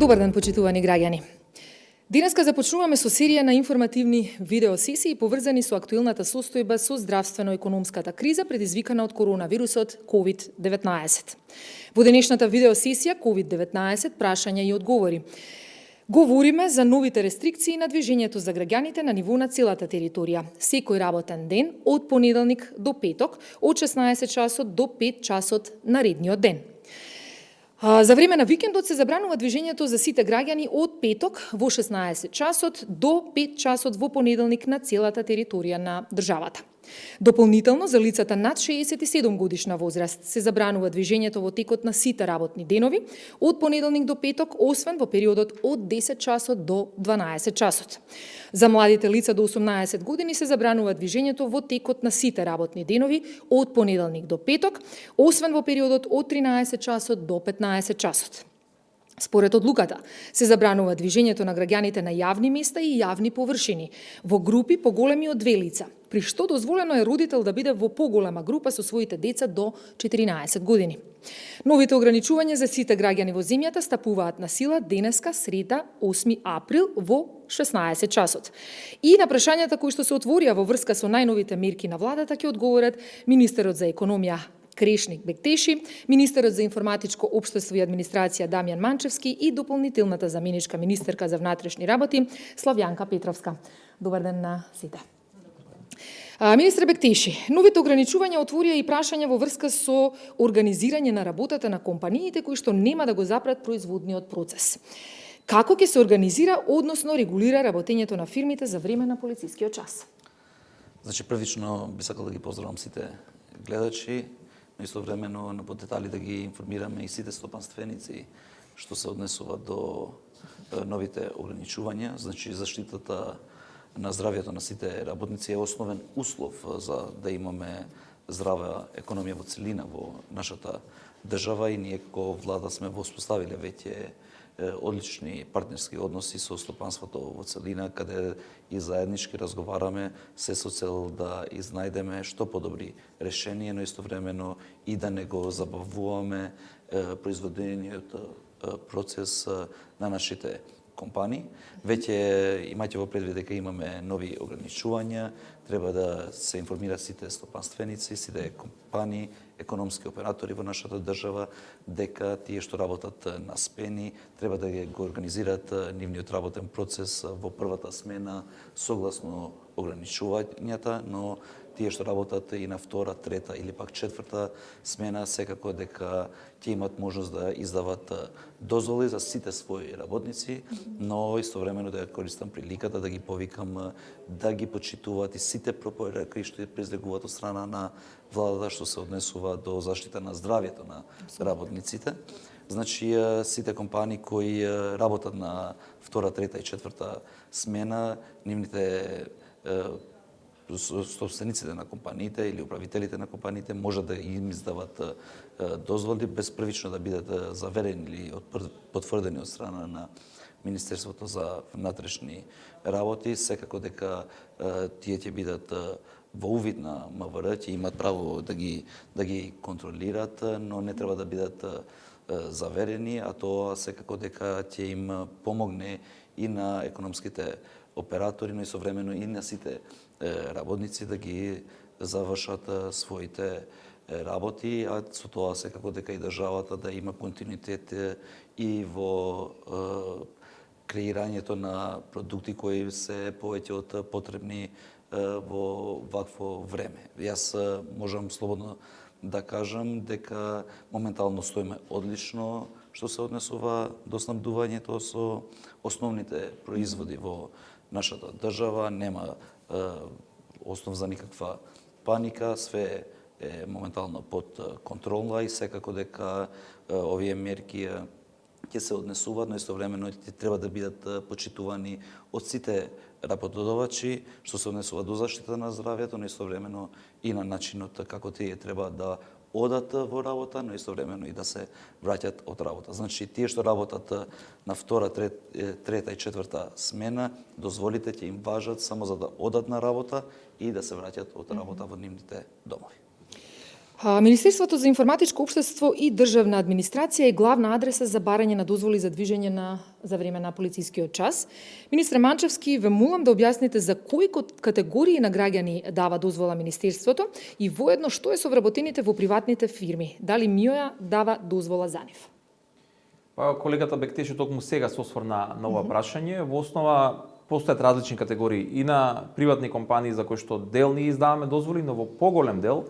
Добар ден, почитувани граѓани. Денеска започнуваме со серија на информативни видеосесии поврзани со актуелната состојба со здравствено-економската криза предизвикана од коронавирусот COVID-19. Во денешната видеосесија COVID-19 прашања и одговори. Говориме за новите рестрикции на движењето за граѓаните на ниво на целата територија. Секој работен ден од понеделник до петок од 16 часот до 5 часот наредниот ден. За време на викендот се забранува движењето за сите граѓани од петок во 16 часот до 5 часот во понеделник на целата територија на државата. Дополнително, за лицата над 67 годишна возраст се забранува движењето во текот на сите работни денови од понеделник до петок, освен во периодот од 10 часот до 12 часот. За младите лица до 18 години се забранува движењето во текот на сите работни денови од понеделник до петок, освен во периодот од 13 часот до 15 часот. Според одлуката, се забранува движењето на граѓаните на јавни места и јавни површини, во групи поголеми од 2 лица, при што дозволено е родител да биде во поголема група со своите деца до 14 години. Новите ограничувања за сите граѓани во земјата стапуваат на сила денеска, среда, 8 април, во 16 часот. И на прашањата кои што се отворија во врска со најновите мерки на владата ќе одговорат министерот за економија Крешник Бектеши, министерот за информатичко општество и администрација Дамјан Манчевски и дополнителната заменичка министерка за внатрешни работи Славјанка Петровска. Добар ден на сите. Министер Бектеши, новите ограничувања отворија и прашања во врска со организирање на работата на компаниите кои што нема да го запрат производниот процес. Како ќе се организира, односно регулира работењето на фирмите за време на полицискиот час? Значи, првично би сакал да ги поздравам сите гледачи, но истовремено на подетали да ги информираме и сите стопанственици што се однесува до новите ограничувања. Значи, заштитата на здравјето на сите работници е основен услов за да имаме здрава економија во целина во нашата држава и ние како влада сме воспоставиле веќе одлични партнерски односи со стопанството во целина, каде и заеднички разговараме се со цел да изнајдеме што подобри решение, но истовремено и да не го забавуваме производениот процес на нашите компании. Веќе имајте во предвид дека имаме нови ограничувања, треба да се информираат сите стопанственици, сите компании, економски оператори во нашата држава, дека тие што работат на спени, треба да го организираат нивниот работен процес во првата смена согласно ограничувањата, но тие што работат и на втора, трета или пак четврта смена, секако дека ќе имат можност да издават дозволи за сите своји работници, но истовремено да користам приликата да ги повикам да ги почитуваат и сите препораки што презлегуваат од страна на владата што се однесува до заштита на здравјето на работниците. Значи, сите компании кои работат на втора, трета и четврта смена, нивните собствениците на компаниите или управителите на компаниите може да им издават дозволи без првично да бидат заверени или потврдени од страна на Министерството за внатрешни работи. Секако дека тие ќе бидат во увид на МВР, ќе имат право да ги контролират, но не треба да бидат заверени, а тоа секако дека ќе им помогне и на економските оператори, но и современо и на сите работници да ги завршат своите работи, а со тоа секако дека и државата да има континуитет и во креирањето на продукти кои се повеќе од потребни во вакво време. Јас можам слободно да кажам дека моментално стоиме одлично што се однесува до снабдувањето со основните производи во нашата држава, нема основ за никаква паника, све е моментално под контрола и секако дека овие мерки ќе се однесуваат, но истовремено треба да бидат почитувани од сите работодавачи, што се однесува до заштита на здравјето, но истовремено и на начинот како тие треба да одат во работа, но истовремено и да се враќат од работа. Значи, тие што работат на втора, трета и четврта смена, дозволите ќе им важат само за да одат на работа и да се враќат од работа во нивните домови. Министерството за информатичко општество и државна администрација е главна адреса за барање на дозволи за движење за време на полицискиот час. Министре Манчевски, ве молам да објасните за кои категории на граѓани дава дозвола Министерството и воедно што е со вработените во приватните фирми. Дали МИО дава дозвола за нив? Па, колегата Бектеше токму сега се осврна на ова прашање. Во основа постојат различни категории и на приватни компании за кои што дел ни издаваме дозволи, но во поголем дел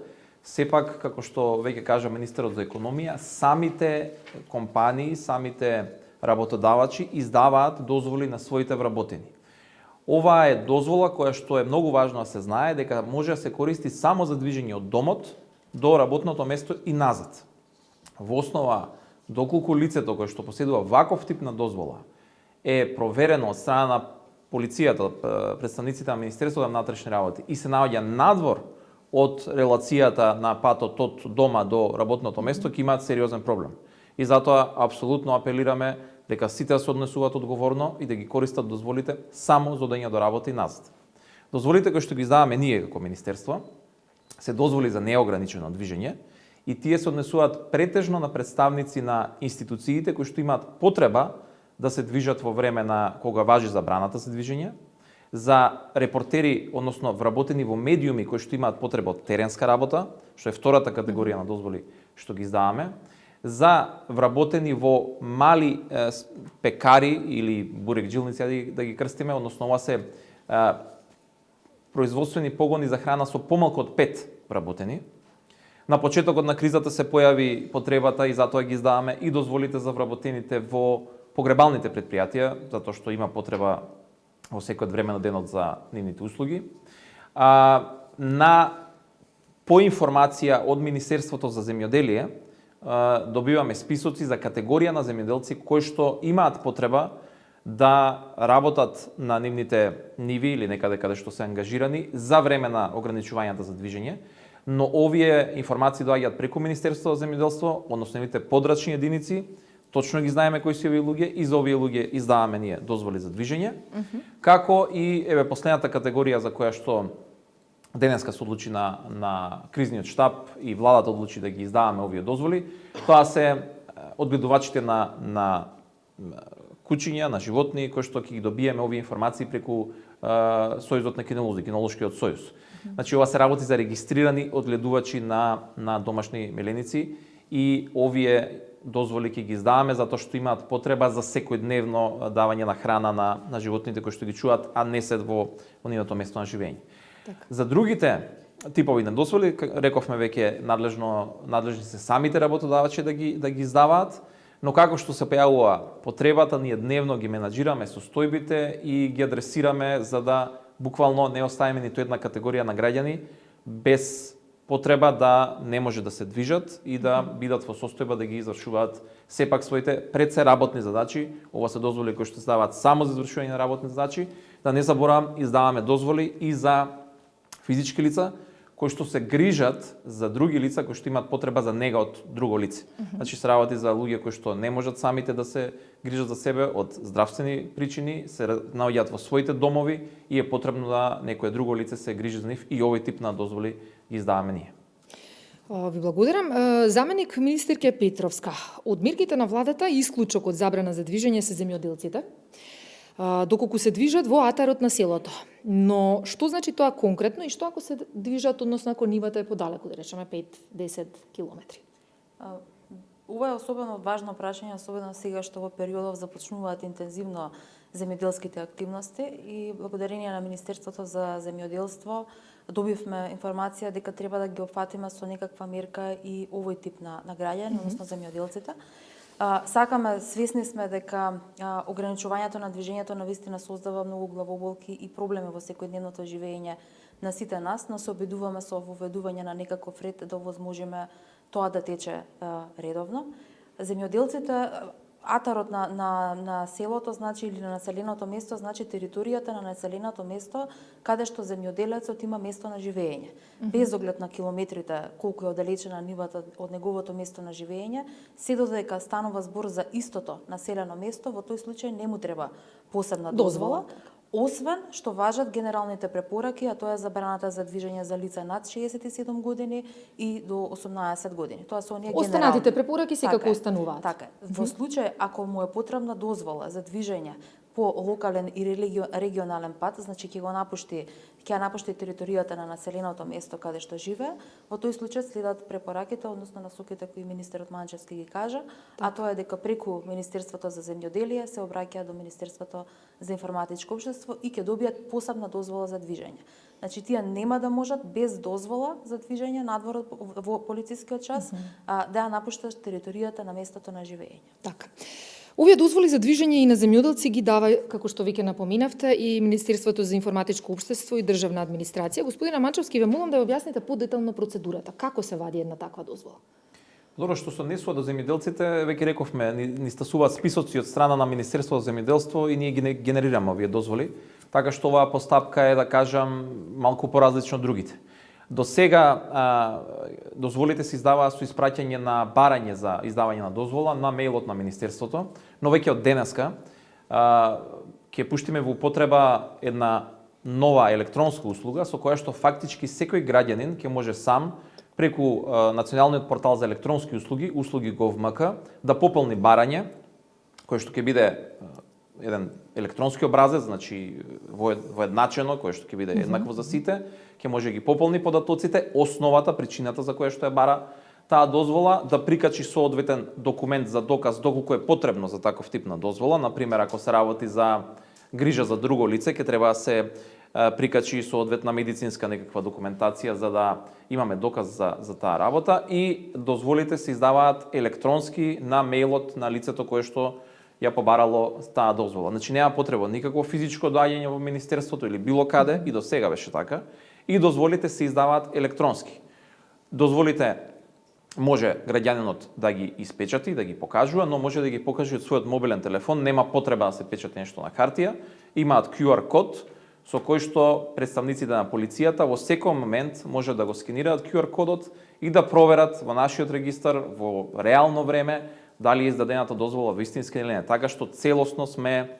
сепак, како што веќе кажа министерот за економија, самите компании, самите работодавачи издаваат дозволи на своите вработени. Ова е дозвола која што е многу важно да се знае дека може да се користи само за движење од домот до работното место и назад. Во основа, доколку лицето кое што поседува ваков тип на дозвола е проверено од страна на полицијата, представниците на Министерството на внатрешни работи и се наоѓа надвор од релацијата на патот од дома до работното место, ќе имаат сериозен проблем. И затоа апсолутно апелираме дека сите се однесуваат одговорно и да ги користат дозволите само за одење до работа и назад. Дозволите кои што ги издаваме ние како министерство се дозволи за неограничено движење и тие се однесуваат претежно на представници на институциите кои што имаат потреба да се движат во време на кога важи забраната за движење, за репортери, односно вработени во медиуми кои што имаат потреба од теренска работа, што е втората категорија на дозволи што ги издаваме, за вработени во мали пекари или бурекджилници, да ги крстиме, односно ова се производствени погони за храна со помалку од 5 вработени. На почетокот на кризата се појави потребата и затоа ги издаваме и дозволите за вработените во погребалните предпријатија, затоа што има потреба во секој време на денот за нивните услуги. По информација од Министерството за земјоделие добиваме списоци за категорија на земјоделци кои што имаат потреба да работат на нивните ниви или некаде каде што се ангажирани за време на ограничувањата за движење, но овие информации доаѓаат преку Министерството за земјоделство, односно нивните подрачни единици. Точно ги знаеме кои се овие луѓе и за овие луѓе издаваме ние дозволи за движење. Како и последната категорија за која што денеска се одлучи на кризниот штаб и владата одлучи да ги издаваме овие дозволи, тоа се одгледувачите на кучиња, на животни, кои што ќе ги добиеме овие информации преку Сојузот на кинолози, Кинолошкиот сојуз. Значи ова се работи за регистрирани одгледувачи на домашни меленици и овие дозволи ќе ги издаваме затоа што имаат потреба за секојдневно давање на храна на животните кои што ги чуваат, а не се во нивното место на живење. Така. За другите типови на дозволи, рековме веќе надлежни се самите работодавачи да ги издаваат, но како што се појавува потребата, ние дневно ги менаџираме состојбите и ги адресираме за да буквално не оставиме ниту една категорија на граѓани без потреба да не може да се движат и да бидат во состојба да ги извршуваат сепак своите пред се работни задачи. Ова се дозволи кои што се даваат само за извршување на работни задачи. Да не заборавам, издаваме дозволи и за физички лица кои што се грижат за други лица кои што имаат потреба за нега од друго лице. Значи се работи за луѓе кои што не можат самите да се грижат за себе од здравствени причини, се наоѓаат во своите домови и е потребно да некое друго лице се грижи за нив и овој тип на дозволи ги издаваме ние. Ви благодарам. Заменик министерке Петровска, од мерките на владата исклучок од забрана за движење се земјоделците, доколку се движат во атарот на селото. Но што значи тоа конкретно и што ако се движат, односно ако нивата е подалеку, да речеме 5-10 километри? Ова е особено важно прашање, особено сега што во периодов започнуваат интензивно земјоделските активности и благодарение на Министерството за земјоделство добивме информација дека треба да ги опфатиме со некаква мерка и овој тип на граѓани, односно земјоделците. Сакаме, свесни сме дека ограничувањето на движењето навистина создава многу главоболки и проблеми во секојдневното живење на сите нас, но се обидуваме со воведување на некаков ред да овозможиме тоа да тече редовно. Земјоделците, атарот на селото, значи, или на населеното место, значи територијата на населеното место каде што земјоделецот има место на живење. Без оглед на километрите, колку е оддалечена нивата од неговото место на живење, се додека станува збор за истото населено место, во тој случај не му треба посебна дозвола. освен што важат генералните препораки, а тоа е забраната за движење за лица над 67 години и до 18 години. Тоа се оние генерални. Останатите препораки секако Така е. остануваат. Така е. Во случај ако му е потребна дозвола за движење по локален и регионален пат, значи ќе ја напушти територијата на населеното место каде што живее, во тој случај следат препораките, односно насоките кои министерот Манчевски ги кажа, а тоа е дека преку Министерството за земјоделие се обраќаат до Министерството за информатичко општество и ќе добијат посебна дозвола за движење. Значи тие нема да можат без дозвола за движење надвор во полицискиот час да ја напуштат територијата на местото на живење. Така. Овие дозволи за движење и на земјоделци ги дава, како што веќе напоминавте, и Министерството за информатичко општество и државна администрација. Господина Манчевски, ве молам да ја објасните подетално процедурата. Како се вади една таква дозвола? Добро, што се однесува до земјоделците, веќе рековме, ни стасуваат списоци од страна на Министерството за земјоделство и ние ги генерираме овие дозволи, така што оваа постапка е, да кажам, малку поразлична од другите. До сега дозволите се издаваа со испраќање на барање за издавање на дозвола на мејлот на Министерството, но веќе од денеска ќе пуштиме во употреба една нова електронска услуга со која што фактички секој граѓанин ќе може сам преку Националниот портал за електронски услуги, услуги Gov.mk, да пополни барање, кој што ќе биде еден електронски образец, значи воедначено, кој што ќе биде еднакво за сите, ќе може да ги пополни податоците, основата, причината за која што е бара таа дозвола, да прикачи соодветен документ за доказ доколку е потребно за таков тип на дозвола. Например, ако се работи за грижа за друго лице, ќе треба да се прикачи соодветна медицинска некаква документација за да имаме доказ за таа работа, и дозволите се издаваат електронски на мејлот на лицето кое што ја побарало таа дозвола. Значи нема потреба никакво физичко доаѓање во Министерството или било каде, и до сега беше така, и дозволите се издаваат електронски. Дозволите може граѓанинот да ги испечати, да ги покажува, но може да ги покаже од својот мобилен телефон, нема потреба да се печати нешто на хартија, имаат QR код со кој што представниците на полицијата во секој момент може да го скенираат QR кодот и да проверат во нашиот регистар во реално време дали е издадената дозвола вистинска или не, така што целосно сме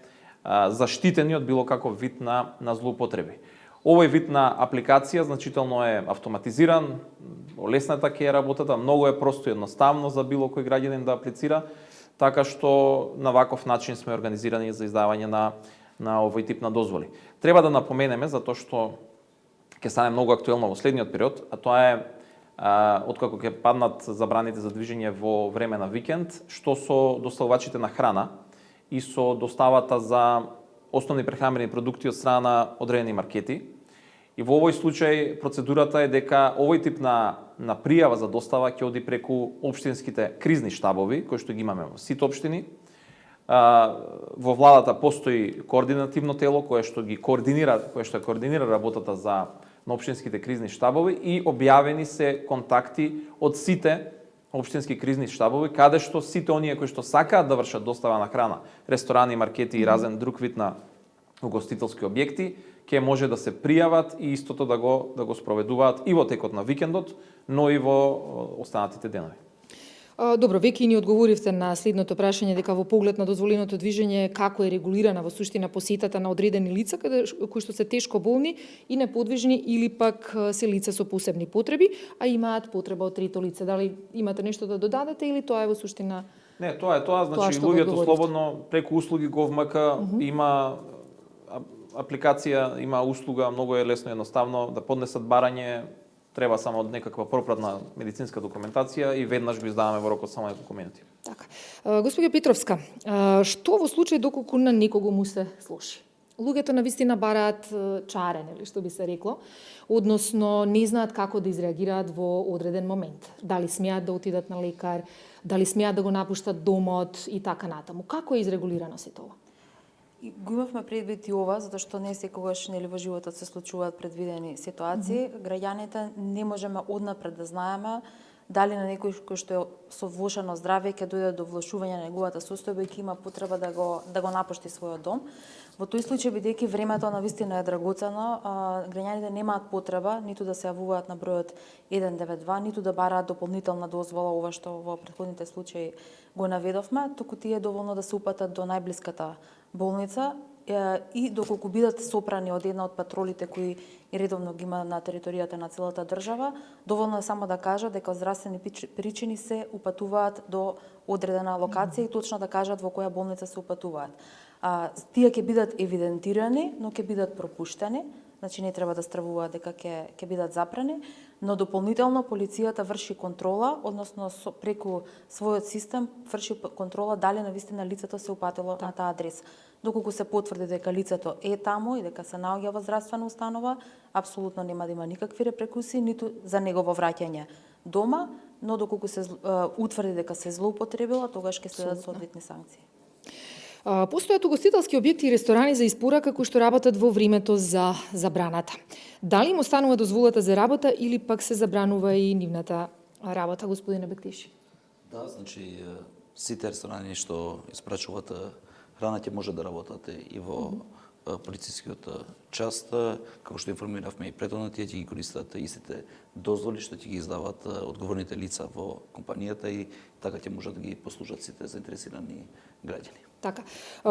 заштитени од било каков вид на злоупотреби. Овој вид на апликација значително е автоматизиран, олеснета ќе е работата, многу е просто и едноставно за било кој граѓанин да аплицира, така што на ваков начин сме организирани за издавање на овој тип на дозволи. Треба да напоменеме, затоа што ќе стане многу актуелно во следниот период, а тоа е откако ќе паднат забраните за движење во време на викенд, што со доставувачите на храна и со доставата за основни прехранбени продукти од страна на одредени маркети. И во овој случај процедурата е дека овој тип на пријава за достава ќе оди преку општинските кризни штабови, кои што ги имаме во сите општини. Во владата постои координативно тело кое што координира работата на општинските кризни штабови, и објавени се контакти од сите општински кризни штабови, каде што сите оние кои што сакаат да вршат достава на храна, ресторани, маркети и разен друг вид на угостителски објекти, ќе може да се пријават и истото да го спроведуваат и во текот на викендот, но и во останатите денови. Добро, веќе ни одговоривте на следното прашање дека во поглед на дозволеното движење како е регулирана во суштина посетата на одредени лица кои што се тешко болни и неподвижни или пак се лица со посебни потреби, а имаат потреба од трето лице. Дали имате нешто да додадете или тоа е во суштина? Не, тоа е тоа, значи луѓето слободно преку услуги Gov.mk има апликација, има услуга, многу е лесно и едноставно да поднесат барање. Треба само од некаква пропратна медицинска документација и веднаш го издаваме во рокот само неколку минути. Така. Господја Петровска, што во случај доколку на некого му се слоши? Луѓето навистина бараат чарен, или што би се рекло, односно не знаат како да изреагираат во одреден момент. Дали смеат да отидат на лекар, дали смеат да го напуштат домот и така натаму. Како е изрегулирано сето ова? Го имавме предвид и ова, затоа што не секогаш во животот се случуваат предвидени ситуации. Граѓаните не можеме однапред да знаеме дали на некој кој што е со влошено здравје ќе дојде до влошување на неговата состојба и ќе има потреба да го напушти својот дом. Во тој случај, бидејќи времето навистина е драгоцено, граѓаните немаат потреба ниту да се јавуваат на бројот 192, ниту да бараат дополнителна дозвола, ова што во претходните случаи го наведовме, туку тие е доволно да се упатат до најблиската болница и доколку бидат сопрани од една од патролите кои редовно ги има на територијата на целата држава, доволно е само да кажат дека од здравствени причини се упатуваат до одредена локација и точно да кажат во која болница се упатуваат. Тие ќе бидат евидентирани, но ќе бидат пропуштени, значи не треба да стравуваат дека ќе бидат запрани, но дополнително полицијата врши контрола, односно преку својот систем врши контрола дали навистина лицето се упатило на таа адреса. Доколку се потврди дека лицето е таму и дека се наоѓа во здравствена установа, апсолутно нема да има никакви репрекусии ниту за негово враќање дома, но доколку се утврди дека се злоупотребила, тогаш ќе следат соодветни санкции. Постојат угостителски објекти и ресторани за испорака кои што работат во времето за забраната. Дали им останува дозволата за работа или пак се забранува и нивната работа, господине Бектиши? Да, значи сите ресторани што испрачуваат храна ќе може да работат и во полицискиот част, како што информиравме и претhodно, тие ќе ги користат истите дозволи што ќе ги издават одговорните лица во компанијата и така ќе можат да ги послужат сите заинтересирани граѓани. Така.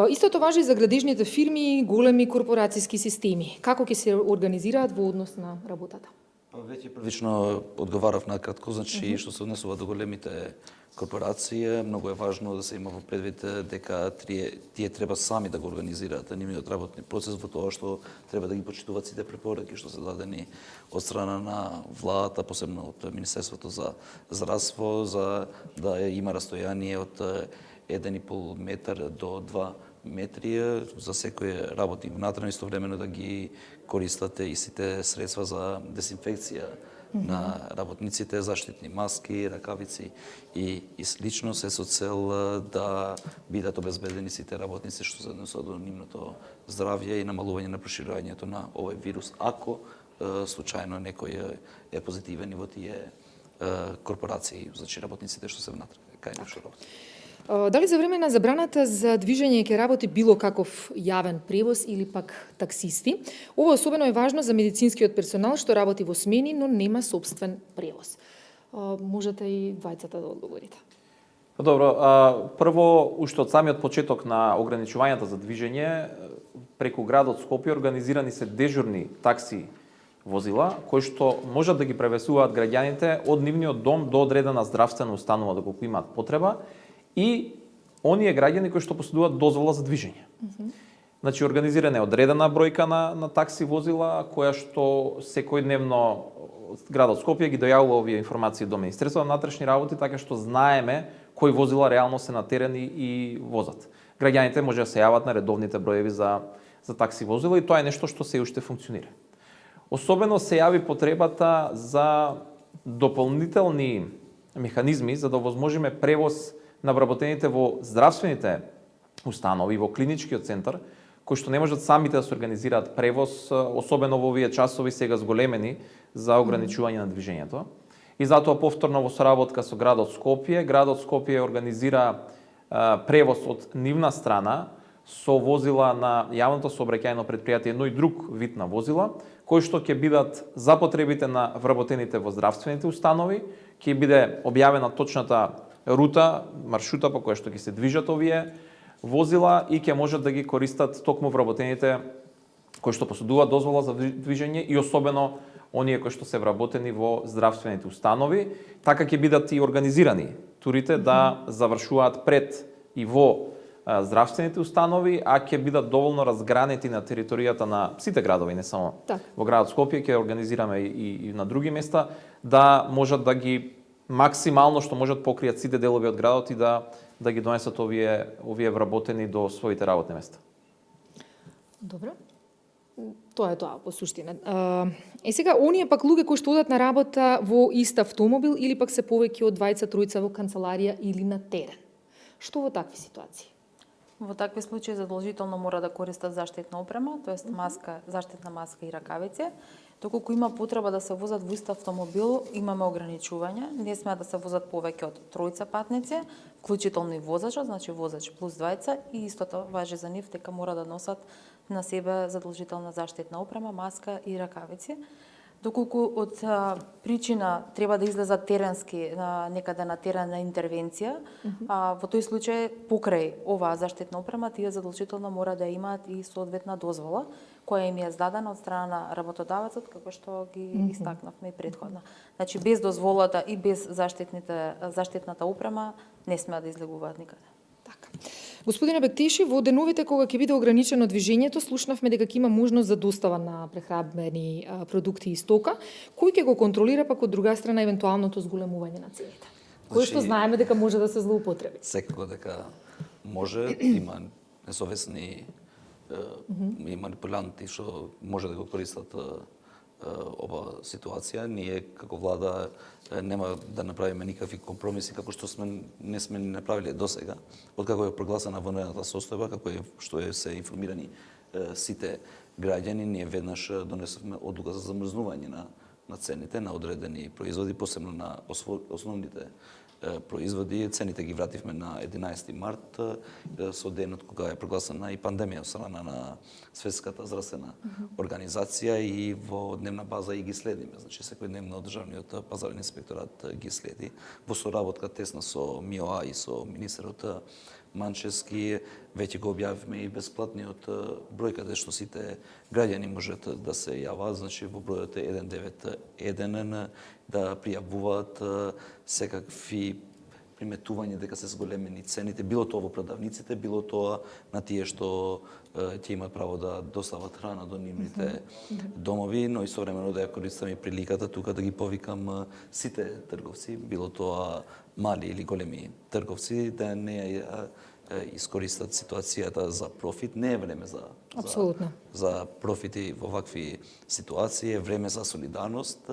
Истото важи и за градежните фирми и големи корпорацијски системи. Како ќе се организираат во однос на работата? Веќе првично одговарав на кратко, значи што се однесува до големите корпорации, многу е важно да се има во предвид дека тие треба сами да го организираат нивниот работни процес во тоа што треба да ги почитуваат сите препораки што се дадени од страна на владата, посебно од Министерството за здравство, за да има растојание од 1,5 метар до 2 метри за секој работник внатре, истовремено да ги користат и сите средства за дезинфекција на работниците, заштитни маски, ракавици и слично, се со цел да бидат обезбедени сите работници што се однесува до нивното здравје и намалување на проширувањето на овој вирус, ако случајно некој е позитивен и во тие корпорации, значи работниците што се внатре, кај нешто работи. Дали за време на забраната за движење ќе работи било каков јавен превоз или пак таксисти? Ова особено е важно за медицинскиот персонал што работи во смени, но нема собствен превоз. Можете и двајцата да одговорите. Добро, прво, уште од самиот почеток на ограничувањата за движење, преку градот Скопје организирани се дежурни такси возила, кои што можат да ги превесуваат граѓаните од нивниот дом до одредена здравствена установа доколку имаат потреба, и оние граѓани кои што поседуваат дозвола за движење. Значи, организирана е одредена бројка на такси возила, која што секојдневно градот Скопје ги дојавува овие информации до Министерството на внатрешни работи, така што знаеме кои возила реално се на терен и возат. Граѓаните може да се јават на редовните броеви за такси возила и тоа е нешто што се уште функционира. Особено се јави потребата за дополнителни механизми за да овозможиме превоз на вработените во здравствените установи, во клиничкиот центар, кои што не можат самите да се организираат превоз, особено во овие часови сега зголемени за ограничување на движењето. И затоа повторно во соработка со градот Скопје организира превоз од нивна страна со возила на јавното сообраќајно претпријатие, едно и друг вид на возила, кои што ќе бидат за потребите на вработените во здравствените установи, ќе биде објавена точната рута, маршрута по која што ќе се движат овие возила и ќе можат да ги користат токму вработените кои што поседуваат дозвола за движење и особено оние кои што се вработени во здравствените установи, така ќе бидат и организирани турите да завршуваат пред и во здравствените установи, а ќе бидат доволно разгранети на територијата на сите градови, не само во градот Скопје, ќе организираме и на други места, да можат да ги максимално што можат покријат сите делови од градот и да ги донесат овие вработени до своите работни места. Добро. Тоа е тоа по суштина. Сега оние пак луѓе кои што одат на работа во ист автомобил или пак се повеќе од 20-тројца во канцеларија или на терен. Што во такви ситуации? Во такви случаи задолжително мора да користат заштитна опрема, тоест маска, заштитна маска и ракавици. Доколку има потреба да се возат во ист автомобил, имаме ограничување. Не смеат да се возат повеќе од 3 патници, вклучително и возачот, значи возач плюс 2, и истото важи за нив дека мора да носат на себе задолжителна заштитна опрема, маска и ракавици. Доколку од причина треба да излезат теренски некаде на терен на интервенција, во тој случај покрај оваа заштитна опрема тие задолжително мора да имаат и соодветна дозвола која им е издадена од страна на работодавецот, како што ги истакнавме и претходно. Значи без дозволата и без заштитната опрема не смеат да излегуваат никаде. Така. Господине Бектиши, во деновите кога ќе биде ограничено движењето, слушнавме дека ќе има можност за достава на прехранбени продукти и стока. Кој ќе го контролира пак од друга страна евентуалното зголемување на цените? Кој што знаеме дека може да се злоупотреби? Секако дека може, има несовесни и манипуланти што може да го користат ова ситуација. Ние како влада нема да направиме никакви компромиси како што не сме ни направиле досега. Откако е прогласена вонредната состојба, како што се информирани сите граѓани, ние веднаш донесовме одлука за замрзнување на цените на одредени производи, посебно на основните производи. Цените ги вративме на 11 март со денот кога е прогласена и пандемија од страна на Светската здравствена организација и во дневна база и ги следиме. Значи секојдневно државниот пазарен инспекторат ги следи во соработка тесна со МИОА и со министерот Манчевски. Веќе го објавивме и бесплатниот број каде што сите граѓани можат да се јават, значи во бројот 191 да пријавуваат секакви приметување дека се зголемени цените, било тоа во продавниците, било тоа на тие што ќе имаат право да достават храна до нивните домови, но истовремено да ја користам и приликата тука да ги повикам сите трговци, било тоа мали или големи трговци, да не ја искористат ситуацијата за профит. Не е време за профити во вакви ситуации, е време за солидарност,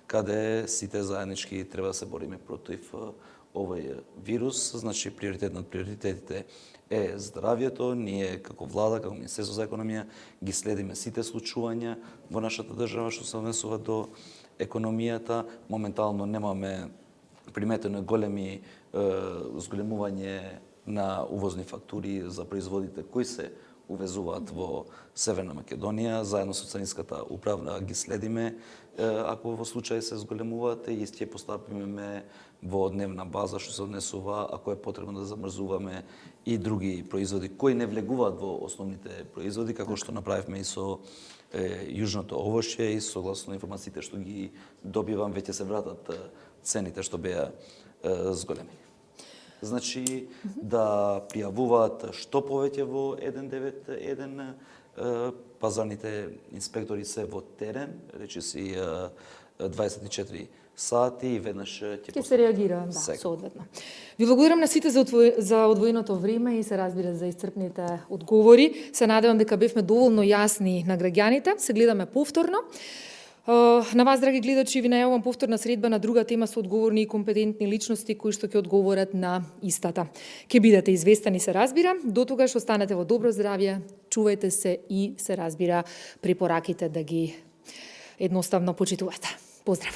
каде сите заеднички треба да се бориме против овој вирус. Значи, приоритет над приоритетите е здравјето. Ние како влада, како Министерство за економија, ги следиме сите случувања во нашата држава што се однесува до економијата. Моментално немаме приметено големи зголемување на увозни фактури за производите кои се увезуваат во Северна Македонија. Заедно со Царинската управа ги следиме. Ако во случај се зголемуваат, и ќе постапиме во дневна база што се однесува, ако е потребно да замрзуваме и други производи кои не влегуваат во основните производи, како што направивме и со јужното овошје, и согласно информациите што ги добивам, веќе се вратат цените што беа зголемени. Значи, да пријавуваат што повеќе во 191, пазарните инспектори се во терен, речиси 24 сати и веднаш ќе се реагира, да, соодветно. Ви благодарам на сите за одвоеното време и се разбира за исцрпните одговори. Се надевам дека бевме доволно јасни на граѓаните. Се гледаме повторно. На вас, драги гледачи, ви најавувам повторна средба на друга тема со одговорни и компетентни личности кои што ќе одговорат на истата. Ќе бидете известени, се разбира. До тогаш останете во добро здравје, чувајте се и се разбира препораките да ги едноставно почитувате. Поздрав!